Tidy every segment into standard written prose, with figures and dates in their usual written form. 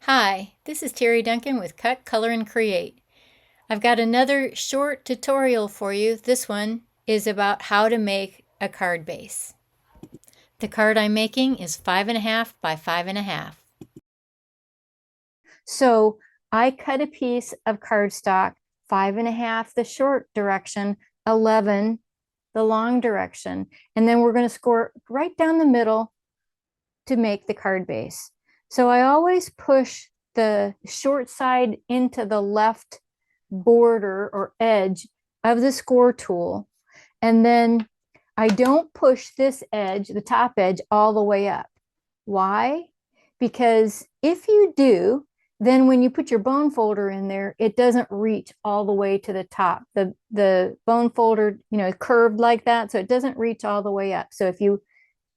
Hi, this is Terry Duncan with Cut, Color, and Create. I've got another short tutorial for you. This one is about how to make a card base. The card I'm making is 5.5 by 5.5. So I cut a piece of cardstock 5.5 the short direction, 11 the long direction, and then we're going to score right down the middle to make the card base. So I always push the short side into the left border or edge of the score tool. And then I don't push this edge, the top edge, all the way up. Why? Because if you do, then when you put your bone folder in there, it doesn't reach all the way to the top. The bone folder, curved like that, so it doesn't reach all the way up. So if you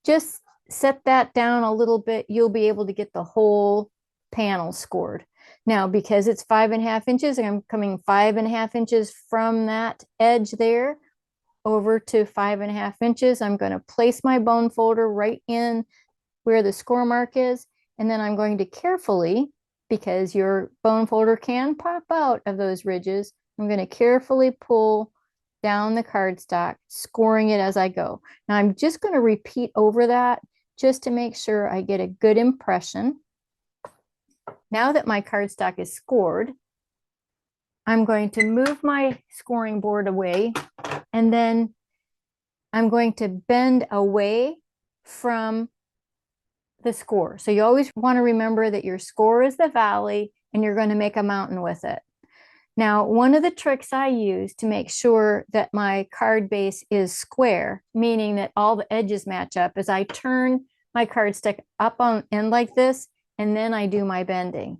just set that down a little bit, you'll be able to get the whole panel scored. Now, because it's 5.5 inches, I'm coming 5.5 inches from that edge there over to 5.5 inches. I'm going to place my bone folder right in where the score mark is, and then I'm going to carefully, because your bone folder can pop out of those ridges, I'm going to carefully pull down the cardstock, scoring it as I go. Now I'm just going to repeat over that just to make sure I get a good impression. Now that my cardstock is scored, I'm going to move my scoring board away, and then I'm going to bend away from the score. So you always want to remember that your score is the valley and you're going to make a mountain with it. Now, one of the tricks I use to make sure that my card base is square, meaning that all the edges match up, is I turn my cardstock up on end like this, and then I do my bending.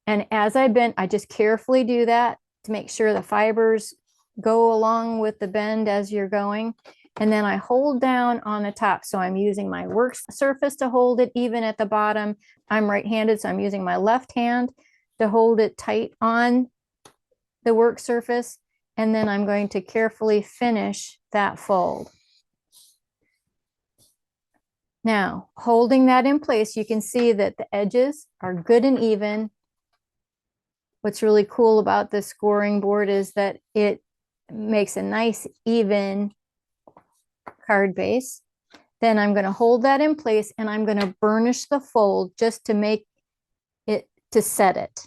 And as I bend, I just carefully do that to make sure the fibers go along with the bend as you're going. And then I hold down on the top. So I'm using my work surface to hold it even at the bottom. I'm right-handed, so I'm using my left hand to hold it tight on the work surface. And then I'm going to carefully finish that fold. Now, holding that in place, you can see that the edges are good and even. What's really cool about this scoring board is that it makes a nice even card base. Then I'm going to hold that in place, and I'm going to burnish the fold just to make it, to set it.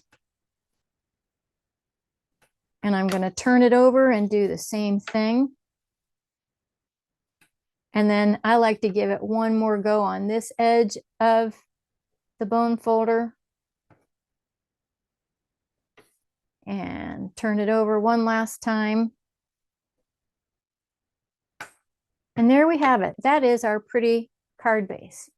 And I'm going to turn it over and do the same thing. And then I like to give it one more go on this edge of the bone folder. And turn it over one last time. And there we have it. That is our pretty card base.